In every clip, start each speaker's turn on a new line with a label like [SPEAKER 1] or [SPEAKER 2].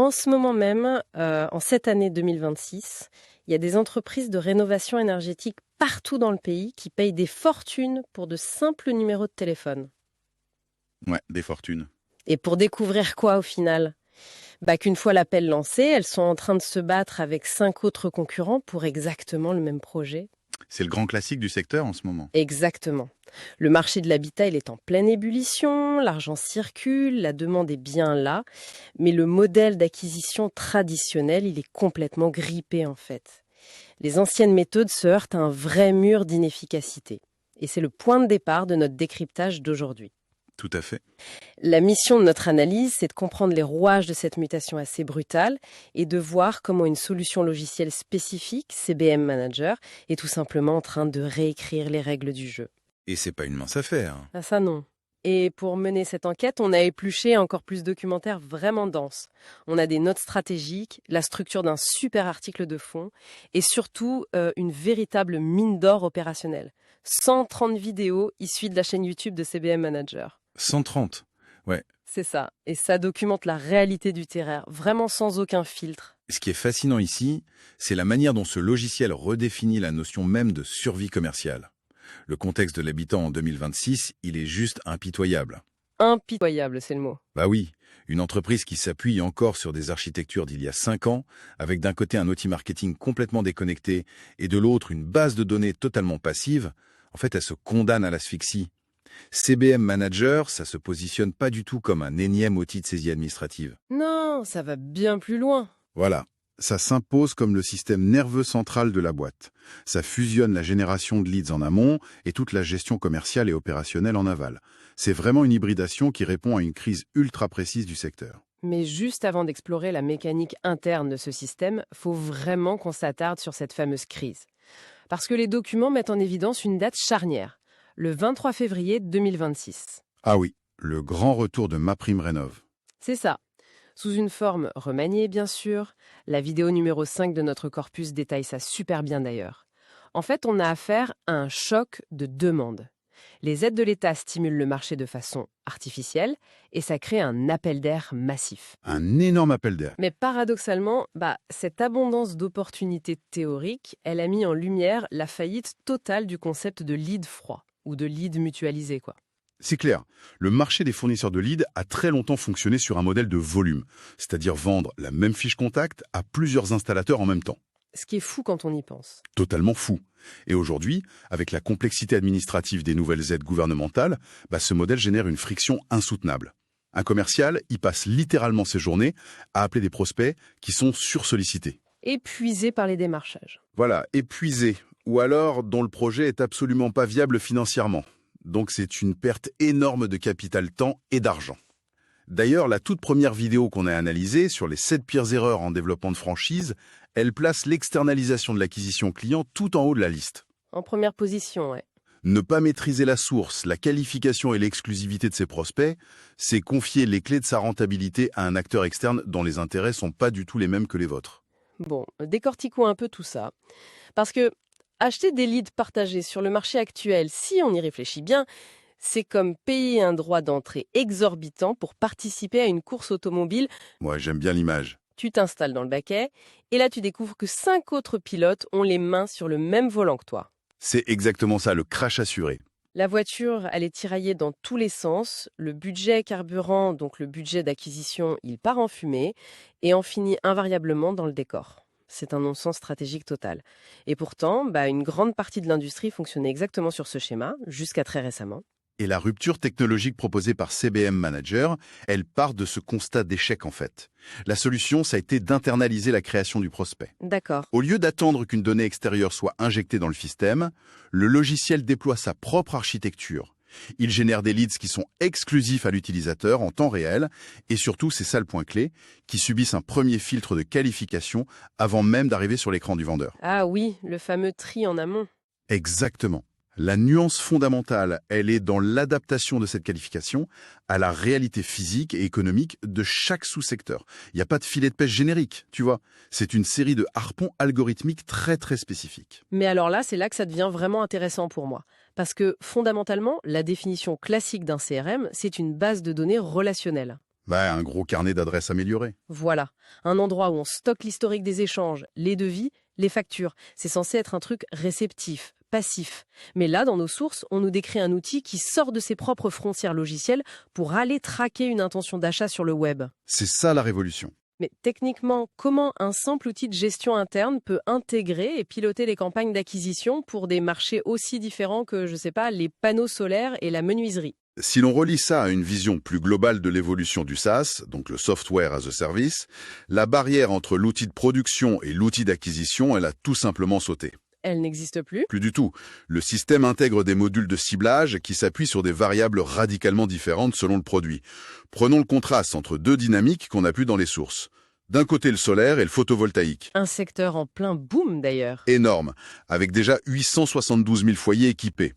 [SPEAKER 1] En ce moment même, en cette année 2026, il y a des entreprises de rénovation énergétique partout dans le pays qui payent des fortunes pour de simples numéros de téléphone.
[SPEAKER 2] Ouais, des fortunes.
[SPEAKER 1] Et pour découvrir quoi au final? Qu'une fois l'appel lancé, elles sont en train de se battre avec 5 autres concurrents pour exactement le même projet.
[SPEAKER 2] C'est le grand classique du secteur en ce moment.
[SPEAKER 1] Exactement. Le marché de l'habitat, il est en pleine ébullition, l'argent circule, la demande est bien là, mais le modèle d'acquisition traditionnel, il est complètement grippé en fait. Les anciennes méthodes se heurtent à un vrai mur d'inefficacité. Et c'est le point de départ de notre décryptage d'aujourd'hui.
[SPEAKER 2] Tout à fait.
[SPEAKER 1] La mission de notre analyse, c'est de comprendre les rouages de cette mutation assez brutale et de voir comment une solution logicielle spécifique, CBM Manager, est tout simplement en train de réécrire les règles du jeu.
[SPEAKER 2] Et c'est pas une mince affaire.
[SPEAKER 1] Ah ça non. Et pour mener cette enquête, on a épluché encore plus de documentaires vraiment denses. On a des notes stratégiques, la structure d'un super article de fond et surtout une véritable mine d'or opérationnelle. 130 vidéos issues de la chaîne YouTube de CBM Manager.
[SPEAKER 2] 130. Ouais.
[SPEAKER 1] C'est ça. Et ça documente la réalité du terrain, vraiment sans aucun filtre.
[SPEAKER 2] Ce qui est fascinant ici, c'est la manière dont ce logiciel redéfinit la notion même de survie commerciale. Le contexte de l'habitant en 2026, il est juste impitoyable.
[SPEAKER 1] Impitoyable, c'est le mot.
[SPEAKER 2] Bah oui, une entreprise qui s'appuie encore sur des architectures d'il y a 5 ans, avec d'un côté un outil marketing complètement déconnecté et de l'autre une base de données totalement passive, en fait elle se condamne à l'asphyxie. CBM Manager, ça se positionne pas du tout comme un énième outil de saisie administrative.
[SPEAKER 1] Non, ça va bien plus loin.
[SPEAKER 2] Voilà, ça s'impose comme le système nerveux central de la boîte. Ça fusionne la génération de leads en amont et toute la gestion commerciale et opérationnelle en aval. C'est vraiment une hybridation qui répond à une crise ultra précise du secteur.
[SPEAKER 1] Mais juste avant d'explorer la mécanique interne de ce système, faut vraiment qu'on s'attarde sur cette fameuse crise. Parce que les documents mettent en évidence une date charnière, le 23 février 2026.
[SPEAKER 2] Ah oui, le grand retour de MaPrimeRénov'.
[SPEAKER 1] C'est ça. Sous une forme remaniée, bien sûr. La vidéo numéro 5 de notre corpus détaille ça super bien d'ailleurs. En fait, on a affaire à un choc de demande. Les aides de l'État stimulent le marché de façon artificielle et ça crée un appel d'air massif.
[SPEAKER 2] Un énorme appel d'air.
[SPEAKER 1] Mais paradoxalement, cette abondance d'opportunités théoriques, elle a mis en lumière la faillite totale du concept de lead froid ou de lead mutualisé, quoi.
[SPEAKER 2] C'est clair, le marché des fournisseurs de leads a très longtemps fonctionné sur un modèle de volume, c'est-à-dire vendre la même fiche contact à plusieurs installateurs en même temps.
[SPEAKER 1] Ce qui est fou quand on y pense.
[SPEAKER 2] Totalement fou. Et aujourd'hui, avec la complexité administrative des nouvelles aides gouvernementales, ce modèle génère une friction insoutenable. Un commercial y passe littéralement ses journées à appeler des prospects qui sont sursollicités.
[SPEAKER 1] Épuisé par les démarchages.
[SPEAKER 2] Voilà, épuisés, ou alors dont le projet est absolument pas viable financièrement. Donc c'est une perte énorme de capital temps et d'argent. D'ailleurs, la toute première vidéo qu'on a analysée sur les 7 pires erreurs en développement de franchise, elle place l'externalisation de l'acquisition client tout en haut de la liste.
[SPEAKER 1] En première position, ouais.
[SPEAKER 2] Ne pas maîtriser la source, la qualification et l'exclusivité de ses prospects, c'est confier les clés de sa rentabilité à un acteur externe dont les intérêts sont pas du tout les mêmes que les vôtres.
[SPEAKER 1] Bon, décortiquons un peu tout ça. Parce que acheter des leads partagés sur le marché actuel, si on y réfléchit bien, c'est comme payer un droit d'entrée exorbitant pour participer à une course automobile.
[SPEAKER 2] Moi, j'aime bien l'image.
[SPEAKER 1] Tu t'installes dans le baquet, et là tu découvres que 5 autres pilotes ont les mains sur le même volant que toi.
[SPEAKER 2] C'est exactement ça, le crash assuré.
[SPEAKER 1] La voiture, elle est tiraillée dans tous les sens. Le budget carburant, donc le budget d'acquisition, il part en fumée et en finit invariablement dans le décor. C'est un non-sens stratégique total. Et pourtant, une grande partie de l'industrie fonctionnait exactement sur ce schéma, jusqu'à très récemment.
[SPEAKER 2] Et la rupture technologique proposée par CBM Manager, elle part de ce constat d'échec en fait. La solution, ça a été d'internaliser la création du prospect.
[SPEAKER 1] D'accord.
[SPEAKER 2] Au lieu d'attendre qu'une donnée extérieure soit injectée dans le système, le logiciel déploie sa propre architecture. Il génère des leads qui sont exclusifs à l'utilisateur en temps réel et surtout, c'est ça le point clé, qui subissent un premier filtre de qualification avant même d'arriver sur l'écran du vendeur.
[SPEAKER 1] Ah oui, le fameux tri en amont.
[SPEAKER 2] Exactement. La nuance fondamentale, elle est dans l'adaptation de cette qualification à la réalité physique et économique de chaque sous-secteur. Il n'y a pas de filet de pêche générique, tu vois. C'est une série de harpons algorithmiques très très spécifiques.
[SPEAKER 1] Mais alors là, c'est là que ça devient vraiment intéressant pour moi. Parce que fondamentalement, la définition classique d'un CRM, c'est une base de données relationnelle.
[SPEAKER 2] Un gros carnet d'adresses amélioré.
[SPEAKER 1] Voilà, un endroit où on stocke l'historique des échanges, les devis, les factures. C'est censé être un truc réceptif, passif. Mais là, dans nos sources, on nous décrit un outil qui sort de ses propres frontières logicielles pour aller traquer une intention d'achat sur le web.
[SPEAKER 2] C'est ça la révolution.
[SPEAKER 1] Mais techniquement, comment un simple outil de gestion interne peut intégrer et piloter les campagnes d'acquisition pour des marchés aussi différents que, je sais pas, les panneaux solaires et la menuiserie?
[SPEAKER 2] Si l'on relie ça à une vision plus globale de l'évolution du SaaS, donc le Software as a Service, la barrière entre l'outil de production et l'outil d'acquisition, elle a tout simplement sauté.
[SPEAKER 1] Elle n'existe plus.
[SPEAKER 2] Plus du tout. Le système intègre des modules de ciblage qui s'appuient sur des variables radicalement différentes selon le produit. Prenons le contraste entre deux dynamiques qu'on a pu dans les sources. D'un côté le solaire et le photovoltaïque.
[SPEAKER 1] Un secteur en plein boom d'ailleurs.
[SPEAKER 2] Énorme, avec déjà 872 000 foyers équipés.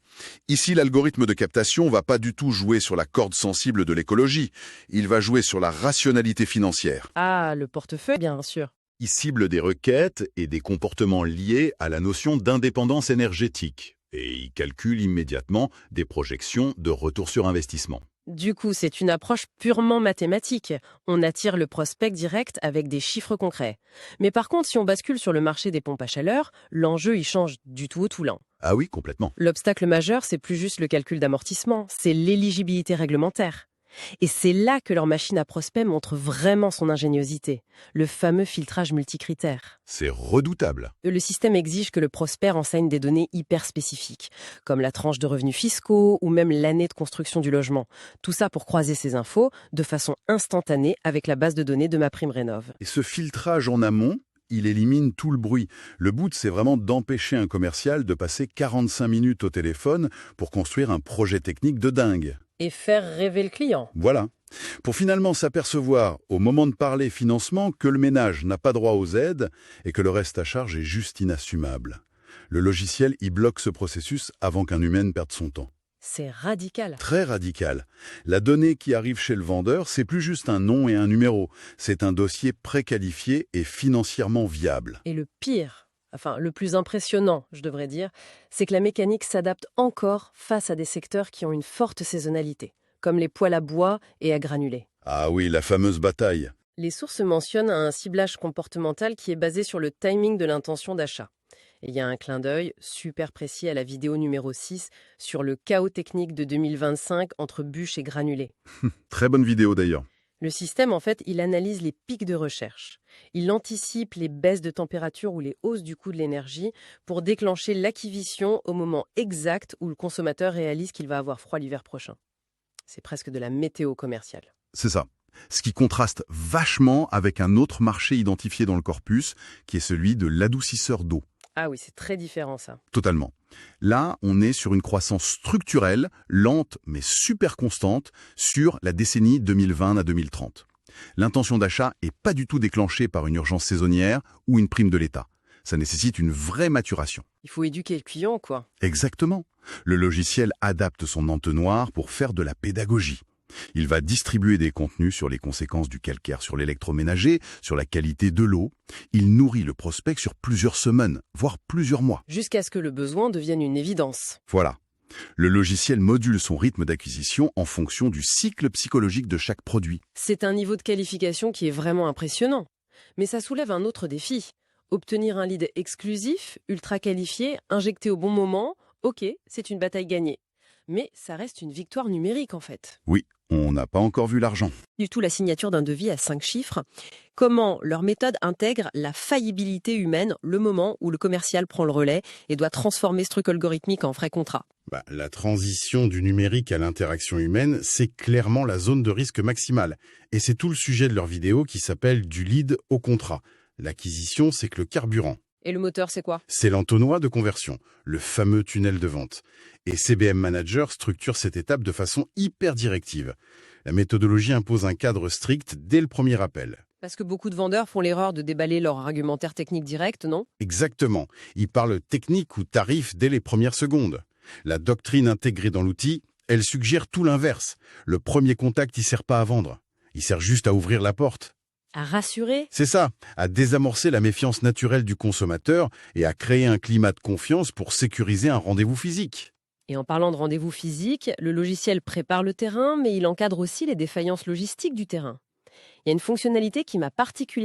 [SPEAKER 2] Ici, l'algorithme de captation va pas du tout jouer sur la corde sensible de l'écologie. Il va jouer sur la rationalité financière.
[SPEAKER 1] Ah, le portefeuille, bien sûr.
[SPEAKER 3] Il cible des requêtes et des comportements liés à la notion d'indépendance énergétique. Et il calcule immédiatement des projections de retour sur investissement.
[SPEAKER 1] Du coup, c'est une approche purement mathématique. On attire le prospect direct avec des chiffres concrets. Mais par contre, si on bascule sur le marché des pompes à chaleur, l'enjeu y change du tout au tout lent.
[SPEAKER 3] Ah oui, complètement.
[SPEAKER 1] L'obstacle majeur, c'est plus juste le calcul d'amortissement, c'est l'éligibilité réglementaire. Et c'est là que leur machine à prospect montre vraiment son ingéniosité, le fameux filtrage multicritère.
[SPEAKER 3] C'est redoutable.
[SPEAKER 1] Le système exige que le prospect renseigne des données hyper spécifiques, comme la tranche de revenus fiscaux ou même l'année de construction du logement. Tout ça pour croiser ces infos de façon instantanée avec la base de données de MaPrimeRénov'.
[SPEAKER 2] Et ce filtrage en amont, il élimine tout le bruit. Le but, c'est vraiment d'empêcher un commercial de passer 45 minutes au téléphone pour construire un projet technique de dingue.
[SPEAKER 1] Et faire rêver le client.
[SPEAKER 2] Voilà. Pour finalement s'apercevoir, au moment de parler financement, que le ménage n'a pas droit aux aides et que le reste à charge est juste inassumable. Le logiciel y bloque ce processus avant qu'un humain ne perde son temps.
[SPEAKER 1] C'est radical.
[SPEAKER 2] Très radical. La donnée qui arrive chez le vendeur, c'est plus juste un nom et un numéro. C'est un dossier préqualifié et financièrement viable.
[SPEAKER 1] Et le pire, enfin le plus impressionnant, je devrais dire, c'est que la mécanique s'adapte encore face à des secteurs qui ont une forte saisonnalité, comme les poêles à bois et à granulés.
[SPEAKER 2] Ah oui, la fameuse bataille.
[SPEAKER 1] Les sources mentionnent un ciblage comportemental qui est basé sur le timing de l'intention d'achat. Et il y a un clin d'œil super précis à la vidéo numéro 6 sur le chaos technique de 2025 entre bûches et granulés.
[SPEAKER 2] Très bonne vidéo d'ailleurs.
[SPEAKER 1] Le système, en fait, il analyse les pics de recherche. Il anticipe les baisses de température ou les hausses du coût de l'énergie pour déclencher l'acquisition au moment exact où le consommateur réalise qu'il va avoir froid l'hiver prochain. C'est presque de la météo commerciale.
[SPEAKER 2] C'est ça. Ce qui contraste vachement avec un autre marché identifié dans le corpus, qui est celui de l'adoucisseur d'eau.
[SPEAKER 1] Ah oui, c'est très différent ça.
[SPEAKER 2] Totalement. Là, on est sur une croissance structurelle, lente mais super constante, sur la décennie 2020 à 2030. L'intention d'achat n'est pas du tout déclenchée par une urgence saisonnière ou une prime de l'État. Ça nécessite une vraie maturation.
[SPEAKER 1] Il faut éduquer le client, quoi.
[SPEAKER 2] Exactement. Le logiciel adapte son entonnoir pour faire de la pédagogie. Il va distribuer des contenus sur les conséquences du calcaire sur l'électroménager, sur la qualité de l'eau. Il nourrit le prospect sur plusieurs semaines, voire plusieurs mois.
[SPEAKER 1] Jusqu'à ce que le besoin devienne une évidence.
[SPEAKER 2] Voilà. Le logiciel module son rythme d'acquisition en fonction du cycle psychologique de chaque produit.
[SPEAKER 1] C'est un niveau de qualification qui est vraiment impressionnant. Mais ça soulève un autre défi. Obtenir un lead exclusif, ultra qualifié, injecté au bon moment, ok, c'est une bataille gagnée. Mais ça reste une victoire numérique en fait.
[SPEAKER 2] Oui, on n'a pas encore vu l'argent.
[SPEAKER 1] Du tout la signature d'un devis à 5 chiffres. Comment leur méthode intègre la faillibilité humaine, le moment où le commercial prend le relais et doit transformer ce truc algorithmique en vrai contrat.
[SPEAKER 4] La transition du numérique à l'interaction humaine, c'est clairement la zone de risque maximale. Et c'est tout le sujet de leur vidéo qui s'appelle « Du lead au contrat ». L'acquisition, c'est que le carburant.
[SPEAKER 1] Et le moteur, c'est quoi?
[SPEAKER 4] C'est l'entonnoir de conversion, le fameux tunnel de vente. Et CBM Manager structure cette étape de façon hyper directive. La méthodologie impose un cadre strict dès le premier appel.
[SPEAKER 1] Parce que beaucoup de vendeurs font l'erreur de déballer leur argumentaire technique direct, non?
[SPEAKER 4] Exactement. Ils parlent technique ou tarif dès les premières secondes. La doctrine intégrée dans l'outil, elle suggère tout l'inverse. Le premier contact, il sert pas à vendre. Il sert juste à ouvrir la porte.
[SPEAKER 1] À rassurer?
[SPEAKER 4] C'est ça, à désamorcer la méfiance naturelle du consommateur et à créer un climat de confiance pour sécuriser un rendez-vous physique.
[SPEAKER 1] Et en parlant de rendez-vous physique, le logiciel prépare le terrain, mais il encadre aussi les défaillances logistiques du terrain. Il y a une fonctionnalité qui m'a particulièrement